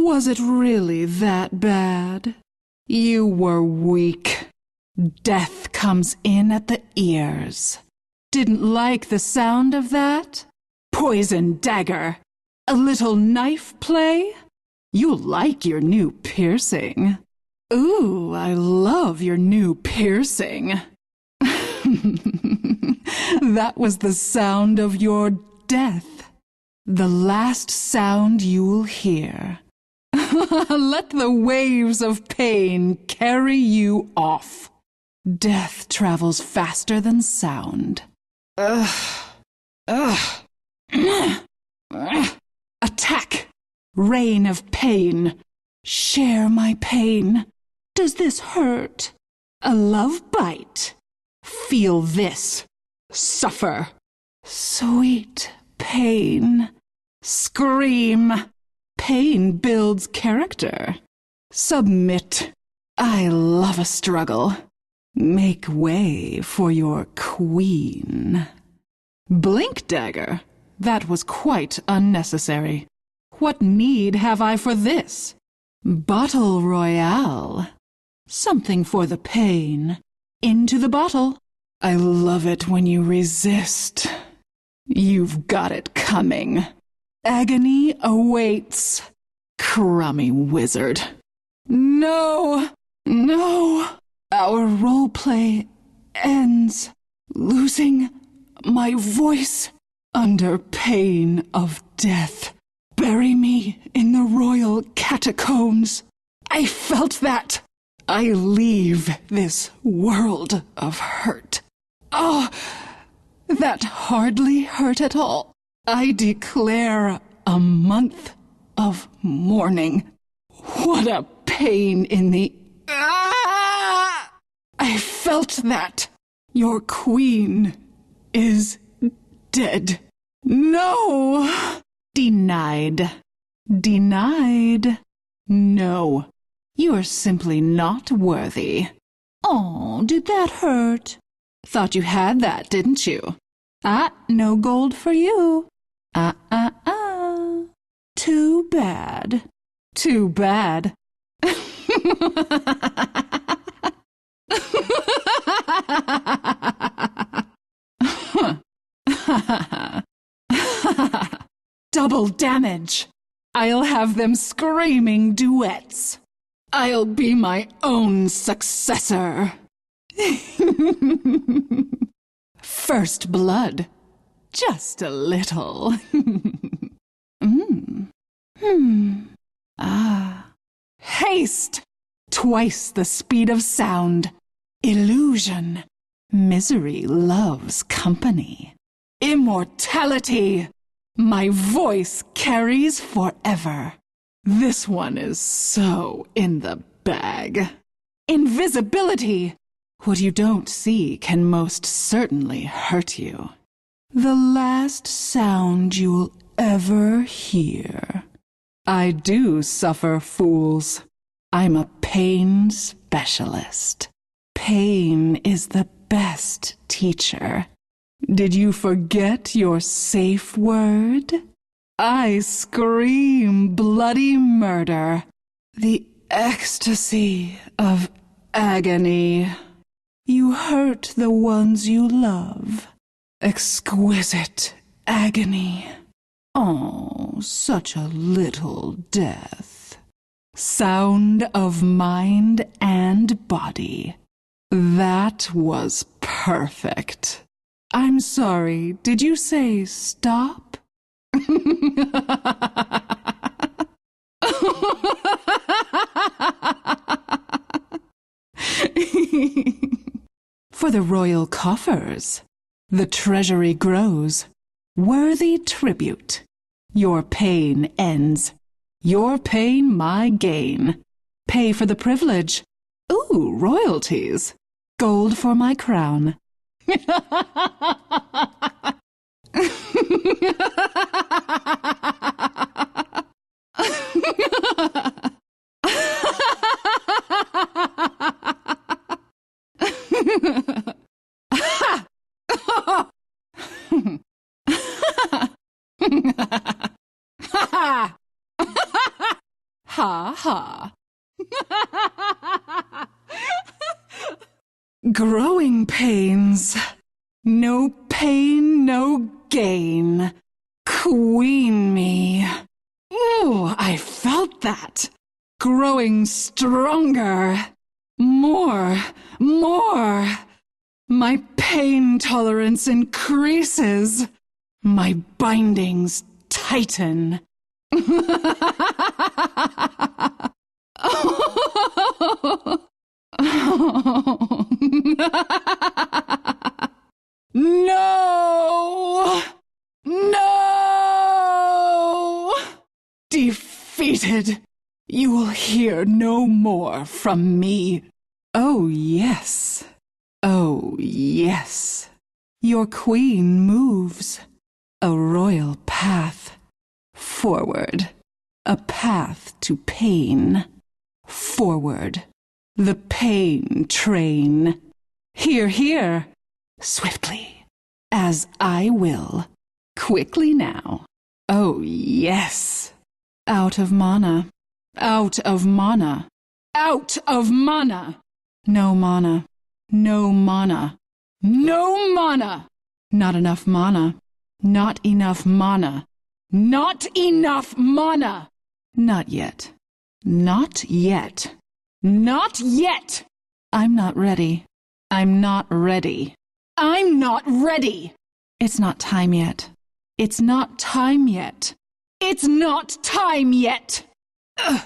Was it really that bad? You were weak. Death comes in at the ears. Didn't like the sound of that? Poison dagger. A little knife play? You like your new piercing. Ooh, I love your new piercing. That was the sound of your death. The last sound you'll hear. Let the waves of pain carry you off. Death travels faster than sound. Attack! Rain of pain. Share my pain. Does this hurt? A love bite. Feel this. Suffer. Sweet pain. Scream. Pain builds character. Submit. I love a struggle. Make way for your queen. Blink dagger. That was quite unnecessary. What need have I for this? Bottle royale. Something for the pain. Into the bottle. I love it when you resist. You've got it coming. Agony awaits. Crummy wizard. No! No! Our roleplay ends. Losing my voice under pain of death. Bury me in the royal catacombs. I felt that. I leave this world of hurt. Oh, that hardly hurt at all. I declare a month of mourning. What a pain in the... Ah! I felt that. Your queen is dead. No! Denied. Denied. No. You are simply not worthy. Oh, did that hurt? Thought you had that, didn't you? No gold for you. Too bad. Too bad. Double damage. I'll have them screaming duets. I'll be my own successor. First blood. Just a little. Haste. Twice the speed of sound. Illusion. Misery loves company. Immortality. My voice carries forever. This one is so in the bag. Invisibility. What you don't see can most certainly hurt you. The last sound you'll ever hear. I do suffer fools. I'm a pain specialist. Pain is the best teacher. Did you forget your safe word? I scream bloody murder. The ecstasy of agony. You hurt the ones you love. Exquisite agony. Oh, such a little death. Sound of mind and body. That was perfect. I'm sorry, did you say stop? For the royal coffers, the treasury grows. Worthy tribute. Your pain ends. Your pain, my gain. Pay for the privilege. Ooh, royalties. Gold for my crown. Ha ha. Growing pains. No pain, no gain. Queen me. Ooh, I felt that. Growing stronger. More. My pain tolerance increases. My bindings tighten. No! No! Defeated. You will hear no more from me. Oh, yes. Oh, yes. Your queen moves. A royal path. Forward. A path to pain. Forward. The pain train. Here, here. Swiftly. As I will. Quickly now. Oh, yes. Out of mana. Out of mana. Out of mana. No mana. No mana. No mana. Not enough mana. Not enough mana. Not enough mana. Not yet. Not yet. Not yet. I'm not ready. I'm not ready. I'm not ready. It's not time yet. It's not time yet. It's not time yet. Ow.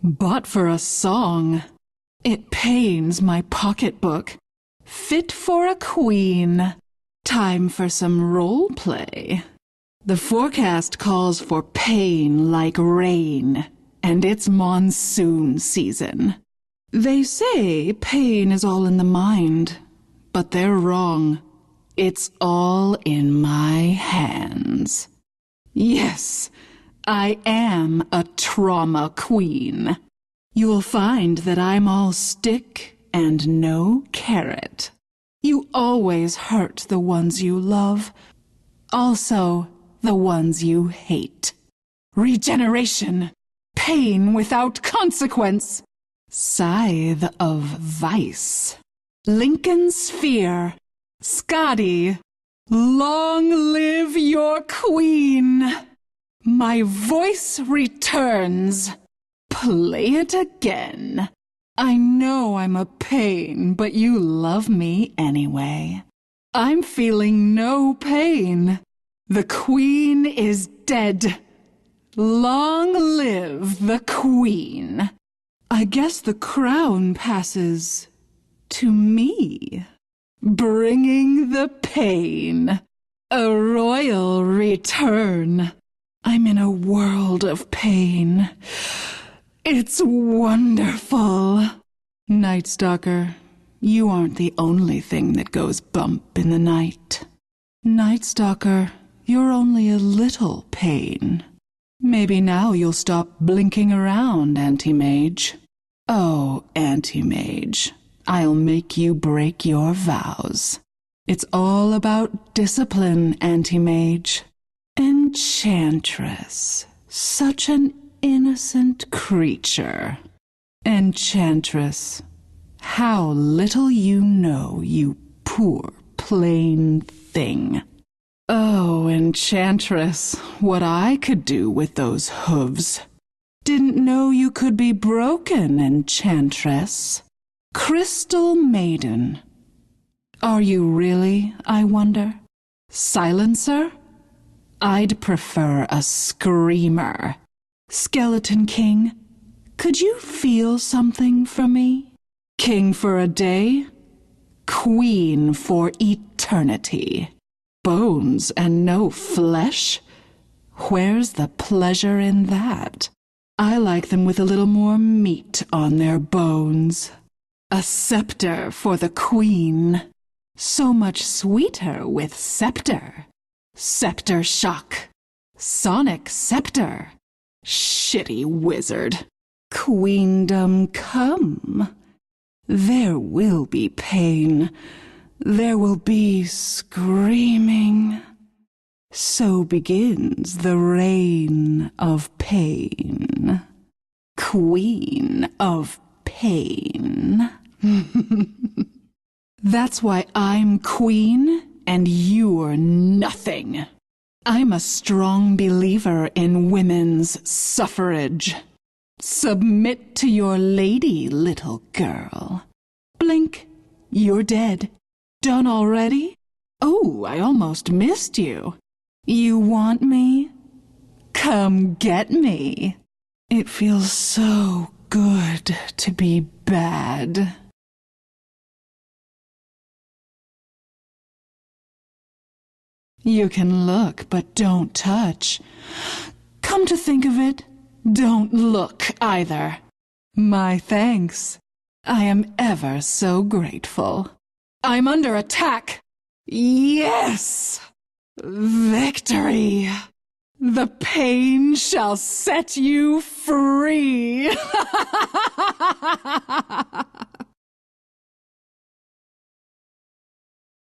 Bought for a song. It pains my pocketbook. Fit for a queen. Time for some role play. The forecast calls for pain like rain, and it's monsoon season. They say pain is all in the mind, but they're wrong. It's all in my hands. Yes, I am a trauma queen. You'll find that I'm all stick and no carrot. You always hurt the ones you love. Also, the ones you hate. Regeneration. Pain without consequence. Scythe of Vice. Lincoln Sphere. Scotty. Long live your queen. My voice returns. Play it again. I know I'm a pain, but you love me anyway. I'm feeling no pain. The queen is dead. Long live the queen. I guess the crown passes to me, bringing the pain. A royal return. I'm in a world of pain. It's wonderful. Night Stalker, you aren't the only thing that goes bump in the night. Night Stalker, you're only a little pain. Maybe now you'll stop blinking around, Anti-Mage. Oh, Anti-Mage, I'll make you break your vows. It's all about discipline, Anti-Mage. Enchantress, such an innocent creature. Enchantress, how little you know, you poor plain thing. Oh, Enchantress, what I could do with those hooves. Didn't know you could be broken, Enchantress. Crystal Maiden. Are you really, I wonder? Silencer? I'd prefer a screamer. Skeleton King, could you feel something for me? King for a day, queen for eternity. Bones and no flesh? Where's the pleasure in that? I like them with a little more meat on their bones. A scepter for the queen. So much sweeter with scepter. Scepter shock. Sonic scepter. Shitty wizard. Queendom come. There will be pain. There will be screaming. So begins the reign of pain. Queen of pain. That's why I'm queen and you're nothing. I'm a strong believer in women's suffrage. Submit to your lady, little girl. Blink, you're dead. Done already? Oh, I almost missed you. You want me? Come get me. It feels so good to be bad. You can look, but don't touch. Come to think of it, don't look either. My thanks. I am ever so grateful. I'm under attack. Yes! Victory! The pain shall set you free!